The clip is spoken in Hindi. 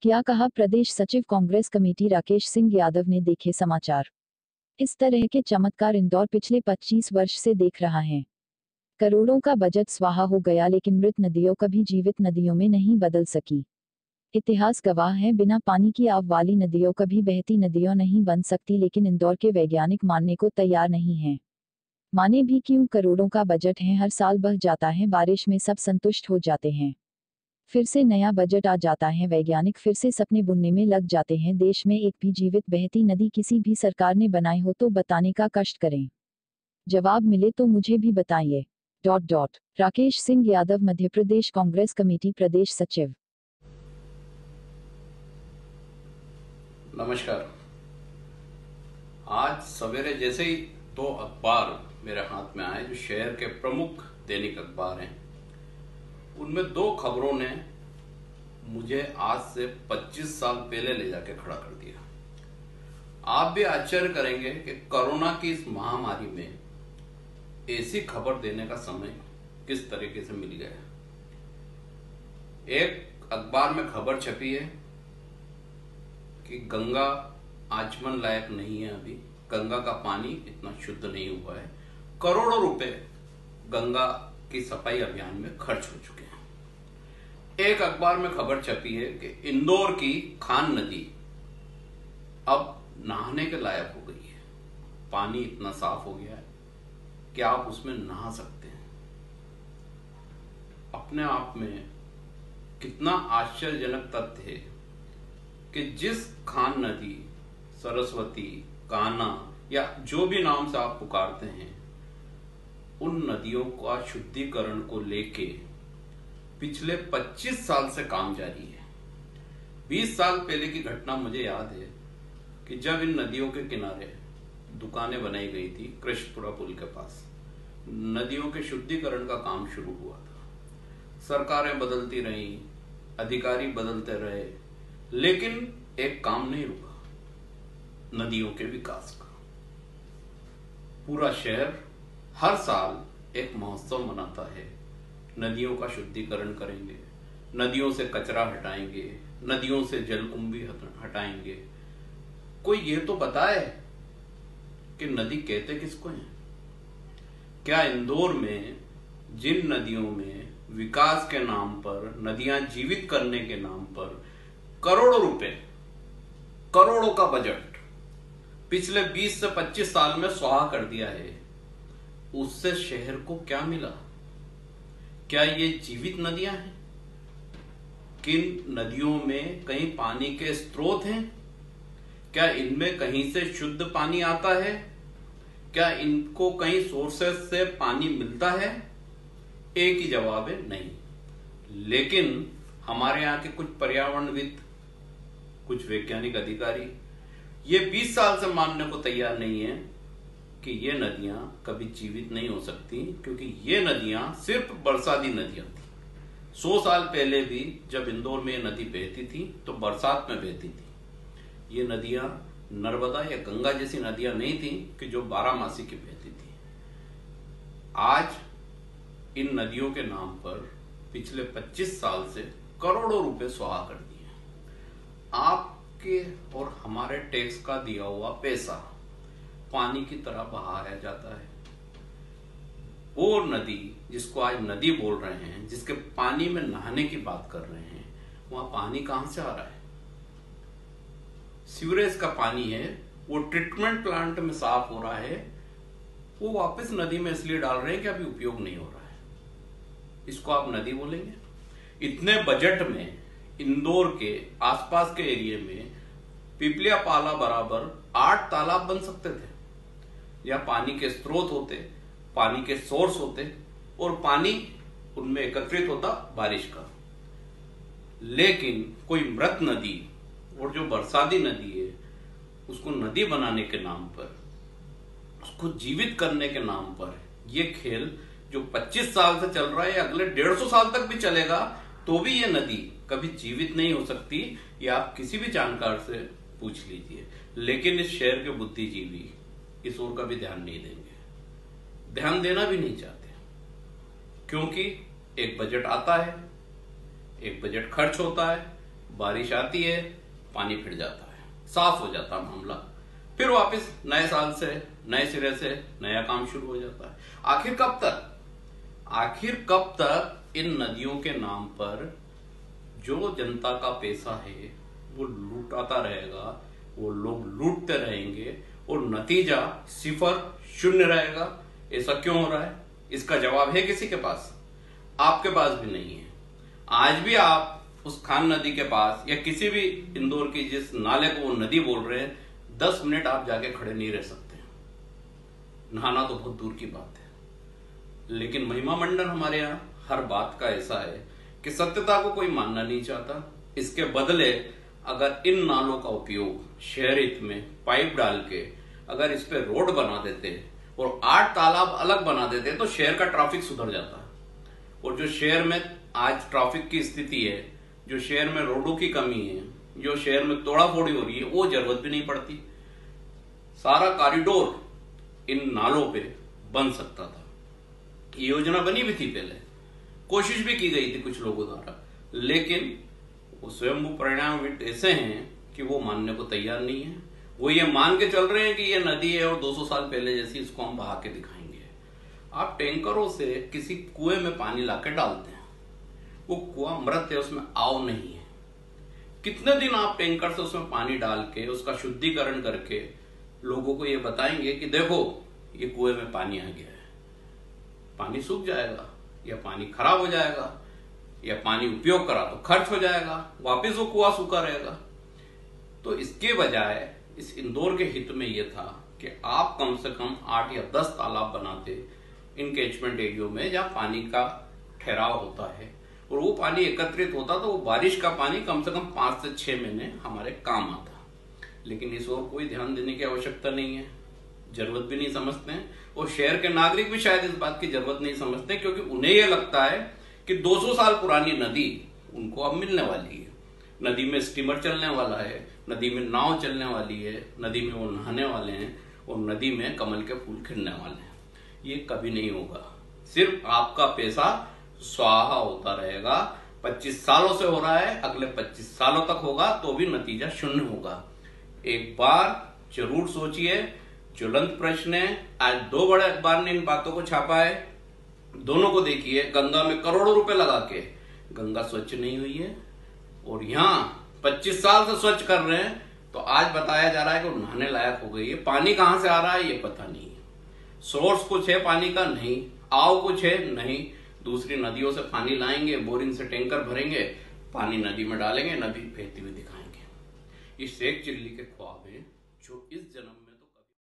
क्या कहा प्रदेश सचिव कांग्रेस कमेटी राकेश सिंह यादव ने, देखे समाचार। इस तरह के चमत्कार इंदौर पिछले 25 वर्ष से देख रहा है। करोड़ों का बजट स्वाहा हो गया, लेकिन मृत नदियों कभी जीवित नदियों में नहीं बदल सकी। इतिहास गवाह है, बिना पानी की आव वाली नदियों कभी बहती नदियों नहीं बन सकती, लेकिन इंदौर के वैज्ञानिक मानने को तैयार नहीं हैं। माने भी क्यों, करोड़ों का बजट है, हर साल बह जाता है, बारिश में सब संतुष्ट हो जाते हैं, फिर से नया बजट आ जाता है, वैज्ञानिक फिर से सपने बुनने में लग जाते हैं। देश में एक भी जीवित बहती नदी किसी भी सरकार ने बनाई हो तो बताने का कष्ट करें। जवाब मिले तो मुझे भी बताइए। राकेश सिंह यादव, मध्य प्रदेश कांग्रेस कमेटी प्रदेश सचिव। नमस्कार। आज सवेरे जैसे ही 2 अखबार मेरे हाथ में आए जो शहर के प्रमुख दैनिक अखबार हैं, उनमें 2 खबरों ने मुझे आज से 25 साल पहले ले जाके खड़ा कर दिया। आप भी आश्चर्य करेंगे कि कोरोना की इस महामारी में ऐसी खबर देने का समय किस तरीके से मिल गया। एक अखबार में खबर छपी है कि गंगा आचमन लायक नहीं है, अभी गंगा का पानी इतना शुद्ध नहीं हुआ है, करोड़ों रुपए गंगा की सफाई अभियान में खर्च हो चुके हैं। एक अखबार में खबर छपी है कि इंदौर की खान नदी अब नहाने के लायक हो गई है, पानी इतना साफ हो गया है कि आप उसमें नहा सकते हैं। अपने आप में कितना आश्चर्यजनक तथ्य है कि जिस खान नदी, सरस्वती, कान्हा या जो भी नाम से आप पुकारते हैं, उन नदियों का शुद्धिकरण को लेके पिछले 25 साल से काम जारी है। 20 साल पहले की घटना मुझे याद है कि जब इन नदियों के किनारे दुकानें बनाई गई थी, कृष्णपुरा पुल के पास, नदियों के शुद्धिकरण का काम शुरू हुआ था। सरकारें बदलती रहीं, अधिकारी बदलते रहे, लेकिन एक काम नहीं रुका, नदियों के विकास का। पूरा शहर हर साल एक महोत्सव मनाता है, नदियों का शुद्धिकरण करेंगे, नदियों से कचरा हटाएंगे, नदियों से जलकुंभी हटाएंगे। कोई ये तो बताए कि नदी कहते किसको हैं? क्या इंदौर में जिन नदियों में विकास के नाम पर, नदियां जीवित करने के नाम पर करोड़ों रुपए, करोड़ों का बजट पिछले 20 से 25 साल में स्वाहा कर दिया है, उससे शहर को क्या मिला? क्या ये जीवित नदियां हैं? किन नदियों में कहीं पानी के स्रोत हैं? क्या इनमें कहीं से शुद्ध पानी आता है? क्या इनको कहीं सोर्सेस से पानी मिलता है? एक ही जवाब है, नहीं। लेकिन हमारे यहाँ के कुछ पर्यावरणविद, कुछ वैज्ञानिक अधिकारी ये 20 साल से मानने को तैयार नहीं है कि ये नदियां कभी जीवित नहीं हो सकती, क्योंकि ये नदियां सिर्फ बरसाती नदियां थी। 100 साल पहले भी जब इंदौर में ये नदी बहती थी तो बरसात में बहती थी। ये नदियां नर्मदा या गंगा जैसी नदियां नहीं थी कि जो 12 मासी की बहती थी। आज इन नदियों के नाम पर पिछले 25 साल से करोड़ों रुपए स्वाहा कर दिए। आपके और हमारे टैक्स का दिया हुआ पैसा पानी की तरह बहाया जाता है। वो नदी जिसको आज नदी बोल रहे हैं, जिसके पानी में नहाने की बात कर रहे हैं, वहां पानी कहां से आ रहा है? सीवरेज का पानी है, वो ट्रीटमेंट प्लांट में साफ हो रहा है, वो वापस नदी में इसलिए डाल रहे हैं कि अभी उपयोग नहीं हो रहा है। इसको आप नदी बोलेंगे? इतने बजट में इंदौर के आसपास के एरिया में पिपलिया पाला बराबर 8 तालाब बन सकते थे, या पानी के स्रोत होते, पानी के सोर्स होते, और पानी उनमें एकत्रित होता बारिश का। लेकिन कोई मृत नदी और जो बरसाती नदी है, उसको नदी बनाने के नाम पर, उसको जीवित करने के नाम पर ये खेल जो 25 साल से चल रहा है, अगले 150 साल तक भी चलेगा तो भी ये नदी कभी जीवित नहीं हो सकती। ये आप किसी भी जानकार से पूछ लीजिए। लेकिन इस शहर के बुद्धिजीवी इस ओर का भी ध्यान नहीं देंगे, ध्यान देना भी नहीं चाहते, क्योंकि एक बजट आता है, एक बजट खर्च होता है, बारिश आती है, पानी फिर जाता है, साफ हो जाता है मामला, फिर वापस नए साल से नए सिरे से नया काम शुरू हो जाता है। आखिर कब तक इन नदियों के नाम पर जो जनता का पैसा है वो लूटाता रहेगा, वो लोग लूटते रहेंगे और नतीजा सिफर शून्य रहेगा? ऐसा क्यों हो रहा है? इसका जवाब है किसी के पास? आपके पास भी नहीं है। आज भी आप उस खान नदी के पास या किसी भी इंदौर की जिस नाले को वो नदी बोल रहे हैं, 10 मिनट आप जाके खड़े नहीं रह सकते। नहाना तो बहुत दूर की बात है। लेकिन महिमा मंडन हमारे यहाँ हर बात का ऐसा है कि सत्यता को कोई मानना नहीं चाहता। इसके बदले अगर इन नालों का उपयोग शहर हित में पाइप डाल के अगर इस पे रोड बना देते और 8 तालाब अलग बना देते तो शहर का ट्रैफिक सुधर जाता। और जो शहर में आज ट्रैफिक की स्थिति है, जो शहर में रोडों की कमी है, जो शहर में तोड़ाफोड़ी हो रही है, वो जरूरत भी नहीं पड़ती। सारा कॉरिडोर इन नालों पे बन सकता था। ये योजना बनी भी थी, पहले कोशिश भी की गई थी कुछ लोगों द्वारा, लेकिन वो स्वयं परिणाम ऐसे हैं कि वो मानने को तैयार नहीं है। वो ये मान के चल रहे हैं कि ये नदी है और 200 साल पहले जैसी इसको हम बहा के दिखाएंगे। आप टैंकरों से किसी कुएं में पानी लाके डालते हैं, वो कुआं मृत है, उसमें आव नहीं है। कितने दिन आप टैंकर से उसमें पानी डाल के उसका शुद्धिकरण करके लोगों को ये बताएंगे कि देखो ये कुएं में पानी आ गया है? पानी सूख जाएगा या पानी खराब हो जाएगा या पानी उपयोग करा तो खर्च हो जाएगा, वापस वो कुआं सूखा रहेगा। तो इसके बजाय इस इंदौर के हित में यह था कि आप कम से कम 8 या 10 तालाब बनाते इन कैचमेंट एरियो में जहां पानी का ठहराव होता है और वो पानी एकत्रित होता तो वो बारिश का पानी कम से कम 5 से 6 महीने हमारे काम आता। लेकिन इस ओर कोई ध्यान देने की आवश्यकता नहीं है, जरूरत भी नहीं समझते हैं। और शहर के नागरिक भी शायद इस बात की जरूरत नहीं समझते, क्योंकि उन्हें यह लगता है कि 200 साल पुरानी नदी उनको अब मिलने वाली है। नदी में स्टीमर चलने वाला है, नदी में नाव चलने वाली है, नदी में वो नहाने वाले हैं और नदी में कमल के फूल खिलने वाले हैं। ये कभी नहीं होगा। सिर्फ आपका पैसा स्वाहा होता रहेगा। 25 सालों से हो रहा है, अगले 25 सालों तक होगा तो भी नतीजा शून्य होगा। एक बार जरूर सोचिए। ज्वलंत प्रश्न है। आज 2 बड़े अखबार ने इन बातों को छापा है, दोनों को देखिए। गंगा में करोड़ों रुपए लगा के गंगा स्वच्छ नहीं हुई है और यहां 25 साल से स्वच्छ कर रहे हैं तो आज बताया जा रहा है कि नहाने लायक हो गई है। पानी कहां से आ रहा है ये पता नहीं है। सोर्स कुछ है पानी का? नहीं। आव कुछ है? नहीं। दूसरी नदियों से पानी लाएंगे, बोरिंग से टैंकर भरेंगे, पानी नदी में डालेंगे, नदी बहती हुई दिखाएंगे। ये शेख चिल्ली के ख्वाब है।